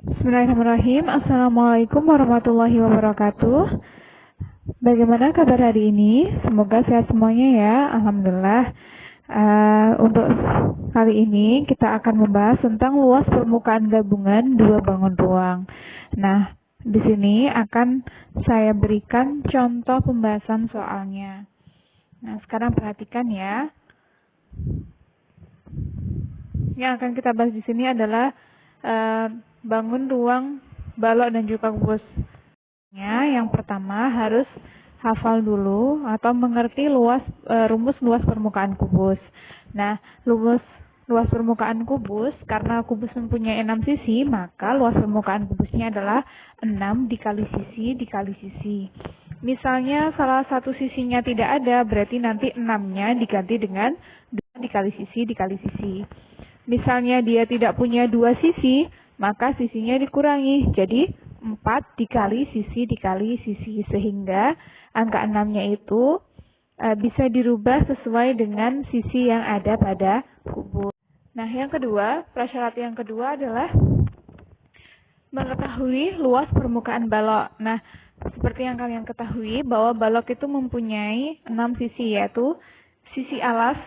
Bismillahirrahmanirrahim. Assalamualaikum warahmatullahi wabarakatuh. Bagaimana kabar hari ini? Semoga sehat semuanya ya. Alhamdulillah. Untuk kali ini kita akan membahas tentang luas permukaan gabungan dua bangun ruang. Nah, di sini akan saya berikan contoh pembahasan soalnya. Nah, sekarang perhatikan ya. Yang akan kita bahas di sini adalah bangun ruang balok dan juga kubus. Yang pertama harus hafal dulu atau mengerti rumus luas permukaan kubus. Nah, rumus luas permukaan kubus, karena kubus mempunyai 6 sisi, maka luas permukaan kubusnya adalah 6 dikali sisi. Misalnya salah satu sisinya tidak ada, berarti nanti 6-nya diganti dengan 2 dikali sisi. Misalnya dia tidak punya 2 sisi, maka sisinya dikurangi. Jadi 4 dikali sisi, sehingga angka 6-nya itu bisa dirubah sesuai dengan sisi yang ada pada kubus. Nah, yang kedua, prasyarat yang kedua adalah mengetahui luas permukaan balok. Nah, seperti yang kalian ketahui bahwa balok itu mempunyai 6 sisi, yaitu sisi alas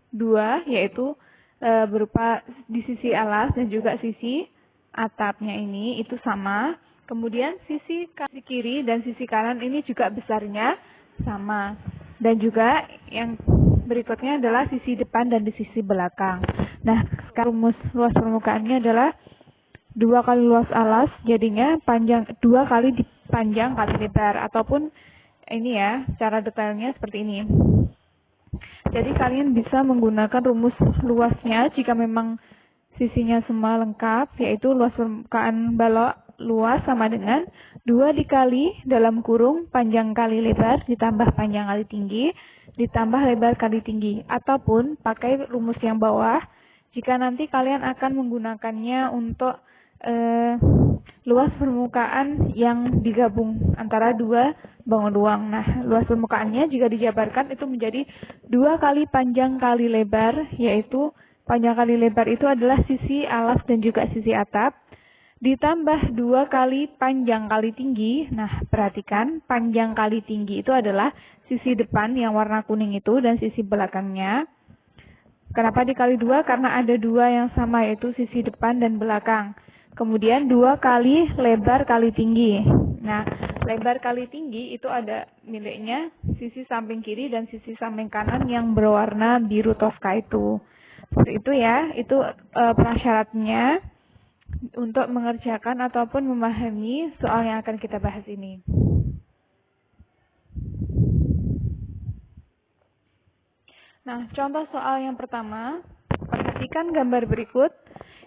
2, yaitu berupa di sisi alas dan juga sisi atapnya ini itu sama. Kemudian sisi kiri dan sisi kanan ini juga besarnya sama. Dan juga yang berikutnya adalah sisi depan dan di sisi belakang. Nah, sekarang rumus luas permukaannya adalah 2 kali luas alas, jadinya panjang 2 kali panjang kali lebar, ataupun ini ya, cara detailnya seperti ini. Jadi kalian bisa menggunakan rumus luasnya jika memang sisinya semua lengkap, yaitu luas permukaan balok luas sama dengan 2 dikali dalam kurung panjang kali lebar ditambah panjang kali tinggi ditambah lebar kali tinggi. Ataupun pakai rumus yang bawah jika nanti kalian akan menggunakannya untuk luas permukaan yang digabung antara 2 bangun ruang. Nah, luas permukaannya jika dijabarkan itu menjadi 2 kali panjang kali lebar, yaitu panjang kali lebar itu adalah sisi alas dan juga sisi atap, ditambah 2 kali panjang kali tinggi. Nah, perhatikan, panjang kali tinggi itu adalah sisi depan yang warna kuning itu dan sisi belakangnya. Kenapa dikali 2? Karena ada 2 yang sama, yaitu sisi depan dan belakang. Kemudian 2 kali lebar kali tinggi. Nah, lebar kali tinggi itu ada miliknya sisi samping kiri dan sisi samping kanan yang berwarna biru toska itu. Seperti itu ya, itu prasyaratnya untuk mengerjakan ataupun memahami soal yang akan kita bahas ini. Nah, contoh soal yang pertama, perhatikan gambar berikut.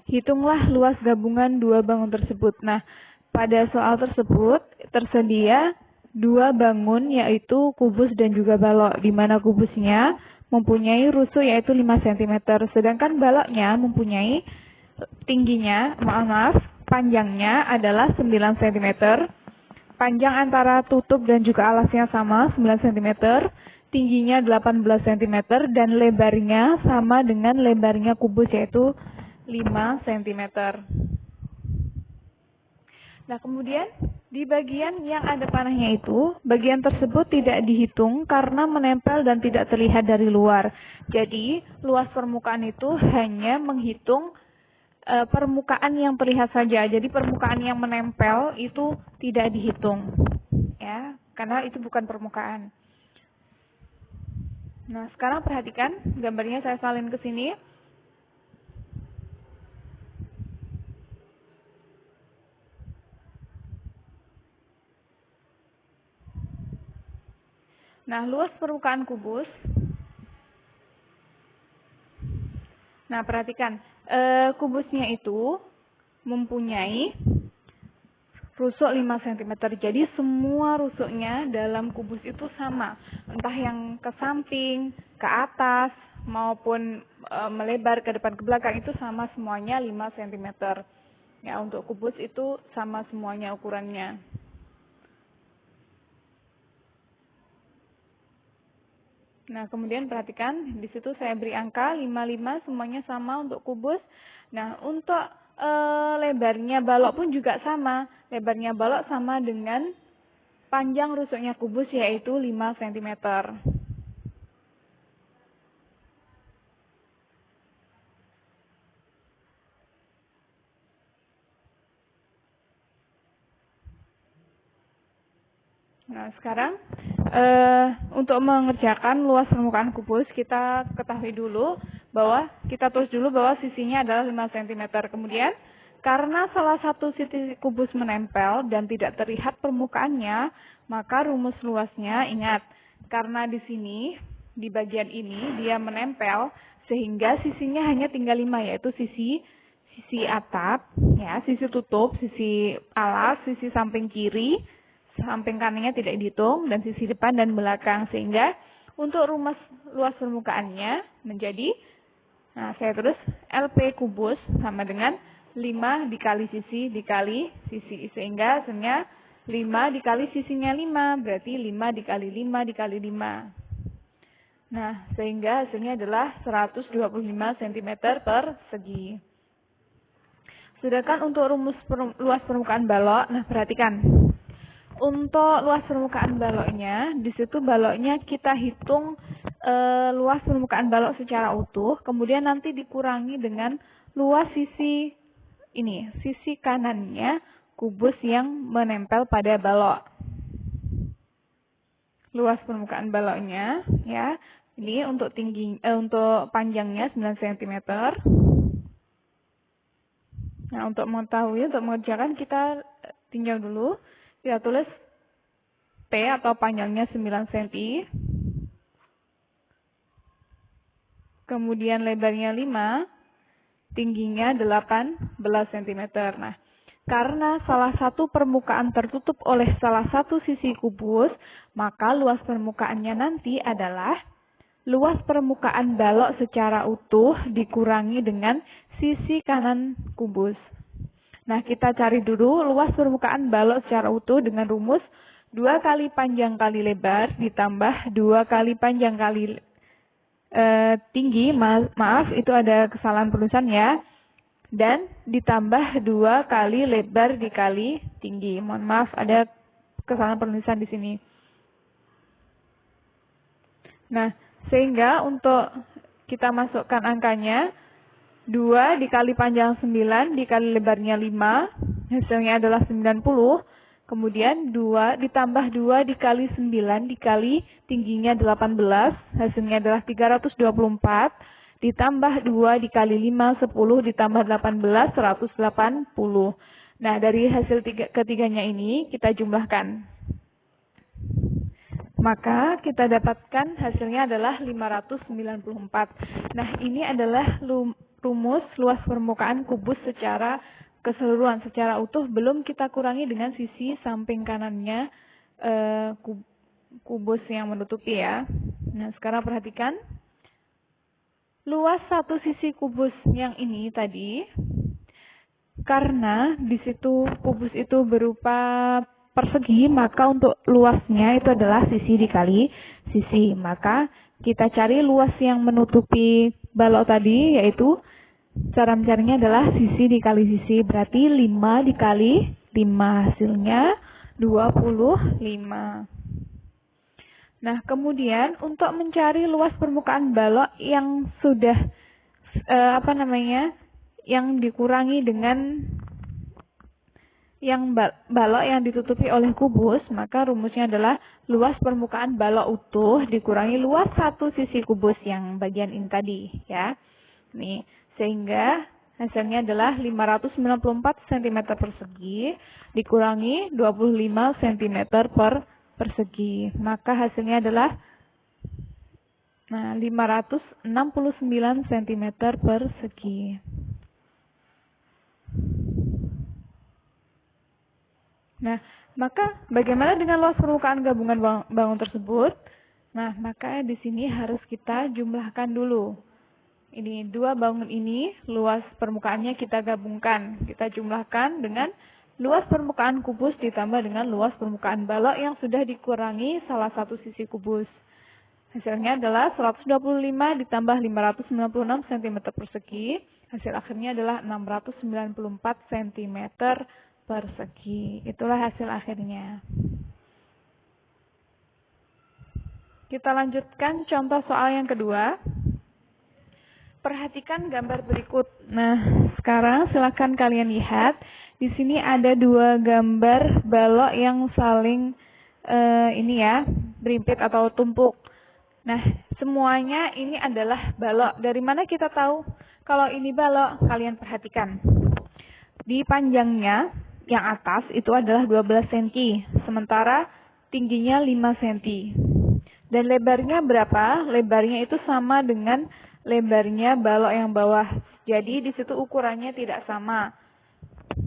Hitunglah luas gabungan 2 bangun tersebut. Nah, pada soal tersebut tersedia 2 bangun, yaitu kubus dan juga balok, di mana kubusnya mempunyai rusuk yaitu 5 cm, sedangkan baloknya mempunyai panjangnya adalah 9 cm, panjang antara tutup dan juga alasnya sama 9 cm, tingginya 18 cm, dan lebarnya sama dengan lebarnya kubus yaitu 5 cm. Nah, kemudian di bagian yang ada panahnya itu, bagian tersebut tidak dihitung karena menempel dan tidak terlihat dari luar. Jadi, luas permukaan itu hanya menghitung permukaan yang terlihat saja. Jadi, permukaan yang menempel itu tidak dihitung. Ya, karena itu bukan permukaan. Nah, sekarang perhatikan gambarnya, saya salin ke sini. Nah, luas permukaan kubus. Nah, perhatikan, kubusnya itu mempunyai rusuk 5 cm. Jadi, semua rusuknya dalam kubus itu sama. Entah yang ke samping, ke atas, maupun melebar ke depan ke belakang itu sama semuanya 5 cm. Ya, untuk kubus itu sama semuanya ukurannya. Nah, kemudian perhatikan di situ saya beri angka 55, semuanya sama untuk kubus. Nah, untuk lebarnya balok pun juga sama. Lebarnya balok sama dengan panjang rusuknya kubus, yaitu 5 cm. Nah, sekarang untuk mengerjakan luas permukaan kubus, kita ketahui dulu bahwa kita tulis dulu bahwa sisinya adalah 5 cm. Kemudian, karena salah satu sisi kubus menempel dan tidak terlihat permukaannya, maka rumus luasnya, ingat, karena di sini, di bagian ini, dia menempel, sehingga sisinya hanya tinggal 5, yaitu sisi atap, ya, sisi tutup, sisi alas, sisi samping kiri, samping kanannya tidak dihitung, dan sisi depan dan belakang. Sehingga untuk rumus luas permukaannya menjadi, nah saya tulis LP kubus sama dengan 5 dikali sisi dikali sisi. Sehingga hasilnya 5 dikali sisinya 5, berarti 5 dikali 5 dikali 5. Nah, sehingga hasilnya adalah 125 cm persegi. Sedangkan untuk rumus luas permukaan balok, nah perhatikan. Untuk luas permukaan baloknya, di situ baloknya kita hitung luas permukaan balok secara utuh, kemudian nanti dikurangi dengan luas sisi ini, sisi kanannya kubus yang menempel pada balok. Luas permukaan baloknya, ya, ini untuk untuk panjangnya 9 cm. Nah, untuk mengetahui, untuk mengerjakan kita tinjau dulu. Kita tulis P atau panjangnya 9 cm. Kemudian lebarnya 5, tingginya 18 cm. Nah, karena salah satu permukaan tertutup oleh salah satu sisi kubus, maka luas permukaannya nanti adalah luas permukaan balok secara utuh dikurangi dengan sisi kanan kubus. Nah, kita cari dulu luas permukaan balok secara utuh dengan rumus 2 kali panjang kali lebar ditambah 2 kali panjang kali tinggi. Maaf, itu ada kesalahan penulisan ya. Dan ditambah 2 kali lebar dikali tinggi. Mohon maaf, ada kesalahan penulisan di sini. Nah, sehingga untuk kita masukkan angkanya, 2 dikali panjang 9 dikali lebarnya 5, hasilnya adalah 90. Kemudian 2 ditambah 2 dikali 9 dikali tingginya 18, hasilnya adalah 324. Ditambah 2 dikali 5, 10 ditambah 18, 180. Nah, dari hasil ketiganya ini kita jumlahkan. Maka kita dapatkan hasilnya adalah 594. Nah, ini adalah rumus luas permukaan kubus secara keseluruhan, secara utuh, belum kita kurangi dengan sisi samping kanannya kubus yang menutupi ya. Nah, sekarang perhatikan. Luas satu sisi kubus yang ini tadi, karena di situ kubus itu berupa persegi, maka untuk luasnya itu adalah sisi dikali sisi. Maka kita cari luas yang menutupi balok tadi, yaitu cara mencarinya adalah sisi dikali sisi. Berarti 5 dikali 5, hasilnya 25. Nah, kemudian untuk mencari luas permukaan balok yang sudah yang dikurangi dengan yang balok yang ditutupi oleh kubus, maka rumusnya adalah luas permukaan balok utuh dikurangi luas satu sisi kubus yang bagian ini tadi, ya. Nih, sehingga hasilnya adalah 594 cm persegi dikurangi 25 cm persegi. Maka hasilnya adalah 569 cm persegi. Nah, maka bagaimana dengan luas permukaan gabungan bangun tersebut? Nah, maka di sini harus kita jumlahkan dulu. Ini dua bangun ini, luas permukaannya kita gabungkan. Kita jumlahkan dengan luas permukaan kubus ditambah dengan luas permukaan balok yang sudah dikurangi salah satu sisi kubus. Hasilnya adalah 125 ditambah 596 cm persegi. Hasil akhirnya adalah 694 cm persegi. Itulah hasil akhirnya. Kita lanjutkan contoh soal yang kedua. Perhatikan gambar berikut. Nah, sekarang silakan kalian lihat. Di sini ada dua gambar balok yang saling berimpit atau tumpuk. Nah, semuanya ini adalah balok. Dari mana kita tahu kalau ini balok? Kalian perhatikan. Di panjangnya yang atas itu adalah 12 cm, sementara tingginya 5 cm. Dan lebarnya berapa? Lebarnya itu sama dengan lebarnya balok yang bawah. Jadi di situ ukurannya tidak sama.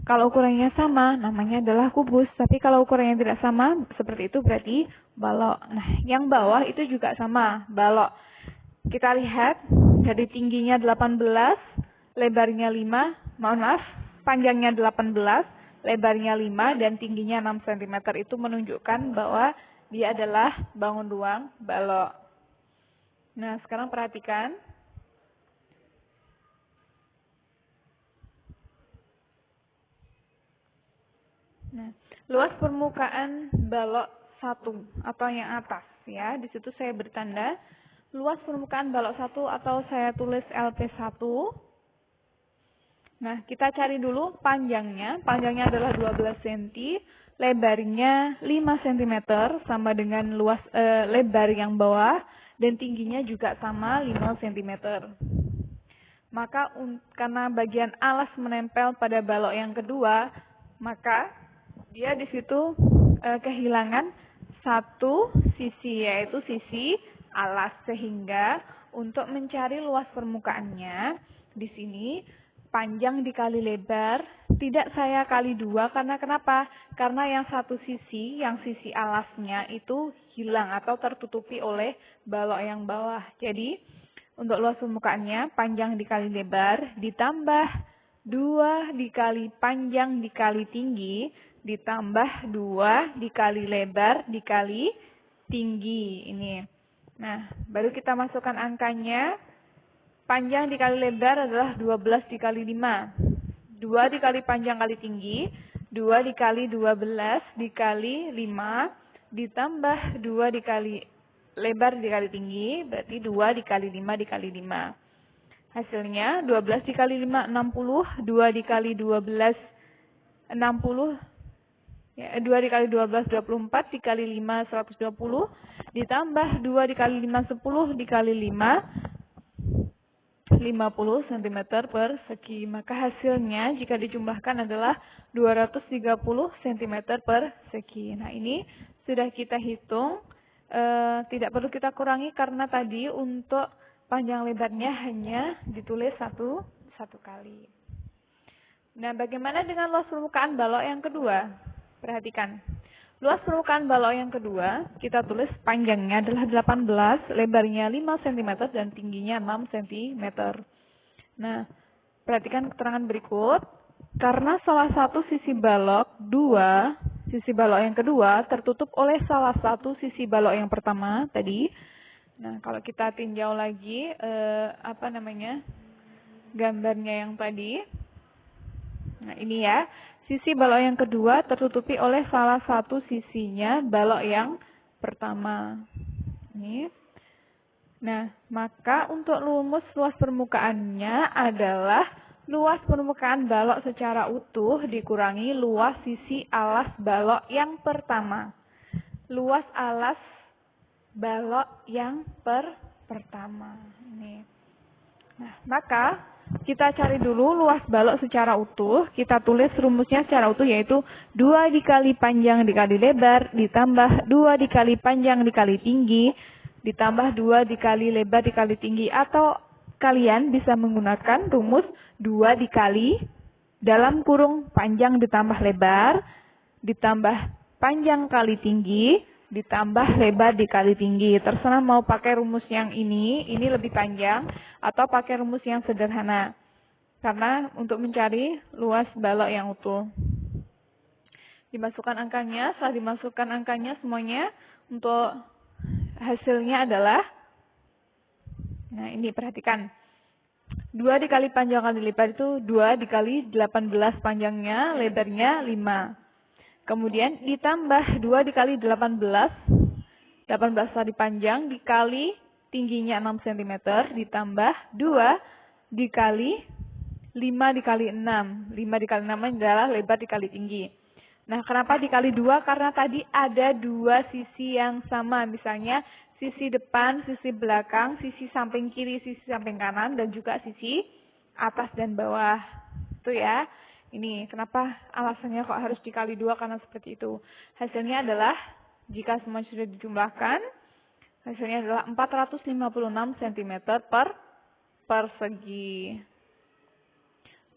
Kalau ukurannya sama, namanya adalah kubus. Tapi kalau ukurannya tidak sama, seperti itu berarti balok. Nah, yang bawah itu juga sama, balok. Kita lihat, dari tingginya 18, lebarnya 5, panjangnya 18, lebarnya 5, dan tingginya 6 cm. Itu menunjukkan bahwa dia adalah bangun ruang balok. Nah, sekarang perhatikan. Nah, luas permukaan balok 1 atau yang atas ya. Di situ saya bertanda luas permukaan balok 1 atau saya tulis LP1. Nah, kita cari dulu panjangnya. Panjangnya adalah 12 cm, lebarnya 5 cm sama dengan luas lebar yang bawah dan tingginya juga sama 5 cm. Maka karena bagian alas menempel pada balok yang kedua, maka dia di situ kehilangan satu sisi, yaitu sisi alas. Sehingga untuk mencari luas permukaannya, di sini panjang dikali lebar, tidak saya kali 2, karena kenapa? Karena yang satu sisi, yang sisi alasnya itu hilang atau tertutupi oleh balok yang bawah. Jadi, untuk luas permukaannya, panjang dikali lebar, ditambah 2 dikali panjang dikali tinggi, ditambah 2 dikali lebar dikali tinggi. Ini. Nah, baru kita masukkan angkanya. Panjang dikali lebar adalah 12 dikali 5. 2 dikali panjang kali tinggi, 2 dikali 12 dikali 5, ditambah 2 dikali lebar dikali tinggi, berarti 2 dikali 5 dikali 5. Hasilnya 12 dikali 5, 60, 2 dikali 12, 60, 2 dikali 12, 24, dikali 5, 120, ditambah 2 dikali 5, 10, dikali 5, 50 cm persegi. Maka hasilnya jika dijumlahkan adalah 230 cm persegi. Nah, ini sudah kita hitung. Tidak perlu kita kurangi karena tadi untuk panjang lebarnya hanya ditulis satu kali. Nah, bagaimana dengan luas permukaan balok yang kedua? Perhatikan. Luas permukaan balok yang kedua, kita tulis panjangnya adalah 18, lebarnya 5 cm, dan tingginya 6 cm. Nah, perhatikan keterangan berikut. Karena salah satu sisi balok sisi balok yang kedua tertutup oleh salah satu sisi balok yang pertama tadi. Nah, kalau kita tinjau lagi, gambarnya yang tadi. Nah, ini ya. Sisi balok yang kedua tertutupi oleh salah satu sisinya balok yang pertama. Ini. Nah, maka untuk rumus luas permukaannya adalah luas permukaan balok secara utuh dikurangi luas sisi alas balok yang pertama. Luas alas balok yang pertama. Ini. Nah, maka kita cari dulu luas balok secara utuh. Kita tulis rumusnya secara utuh, yaitu 2 dikali panjang dikali lebar, ditambah 2 dikali panjang dikali tinggi, ditambah 2 dikali lebar dikali tinggi. Atau kalian bisa menggunakan rumus 2 dikali dalam kurung panjang ditambah lebar, ditambah panjang kali tinggi, ditambah lebar dikali tinggi. Terserah mau pakai rumus yang ini lebih panjang, atau pakai rumus yang sederhana. Karena untuk mencari luas balok yang utuh. Dimasukkan angkanya, setelah dimasukkan angkanya semuanya, untuk hasilnya adalah Nah, ini perhatikan. 2 dikali panjang kali lebar itu 2 dikali 18 panjangnya, lebarnya 5. Kemudian ditambah 2 dikali 18 tadi panjang dikali tingginya 6 cm, ditambah 2 dikali 5 dikali 6. 5 dikali 6 adalah lebar dikali tinggi. Nah, kenapa dikali 2? Karena tadi ada 2 sisi yang sama. Misalnya sisi depan, sisi belakang, sisi samping kiri, sisi samping kanan, dan juga sisi atas dan bawah. Itu ya. Ini kenapa alasannya kok harus dikali 2, karena seperti itu. Hasilnya adalah, jika semua sudah dijumlahkan, hasilnya adalah 456 cm per persegi.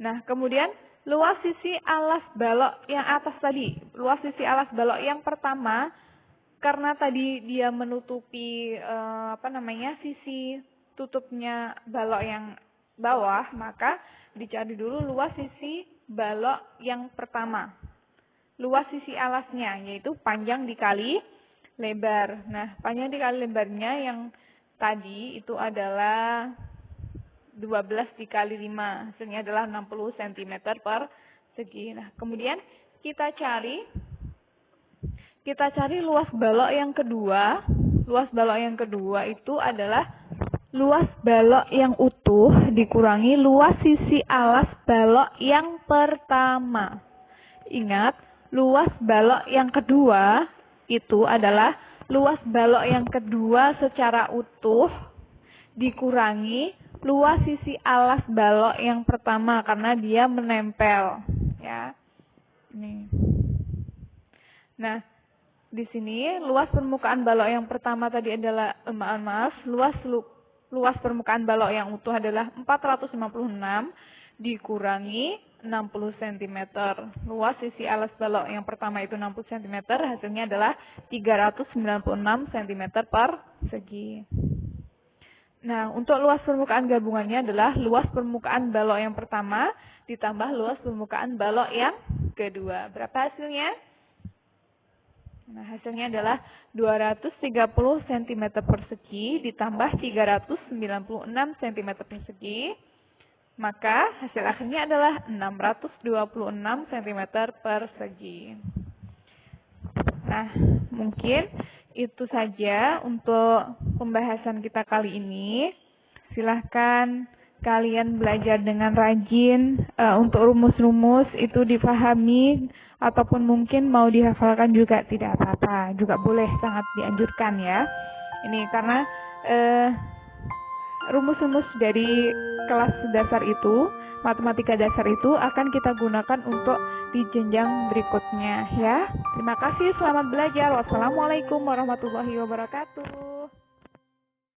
Nah, kemudian luas sisi alas balok yang atas tadi. Luas sisi alas balok yang pertama, karena tadi dia menutupi sisi tutupnya balok yang bawah, maka dicari dulu luas sisi balok yang pertama. Luas sisi alasnya, yaitu panjang dikali lebar. Nah, panjang dikali lebarnya yang tadi itu adalah 12 dikali 5. Hasilnya adalah 60 cm per segi. Nah, kemudian kita cari luas balok yang kedua. Luas balok yang kedua itu adalah luas balok yang utuh dikurangi luas sisi alas balok yang pertama. Ingat, luas balok yang kedua itu adalah luas balok yang kedua secara utuh dikurangi luas sisi alas balok yang pertama karena dia menempel, ya. Ini. Nah, di sini luas permukaan balok yang pertama tadi adalah luas permukaan balok yang utuh adalah 456 dikurangi 60 cm. Luas sisi alas balok yang pertama itu 60 cm, hasilnya adalah 396 cm per segi. Nah, untuk luas permukaan gabungannya adalah luas permukaan balok yang pertama ditambah luas permukaan balok yang kedua. Berapa hasilnya? Nah, hasilnya adalah 230 cm persegi ditambah 396 cm persegi. Maka hasil akhirnya adalah 626 cm persegi. Nah, mungkin itu saja untuk pembahasan kita kali ini. Silahkan kalian belajar dengan rajin, untuk rumus-rumus itu difahami ataupun mungkin mau dihafalkan juga tidak apa-apa, juga boleh, sangat dianjurkan ya. Ini karena rumus-rumus dari kelas dasar itu, matematika dasar itu akan kita gunakan untuk di jenjang berikutnya ya. Terima kasih, selamat belajar. Wassalamualaikum warahmatullahi wabarakatuh.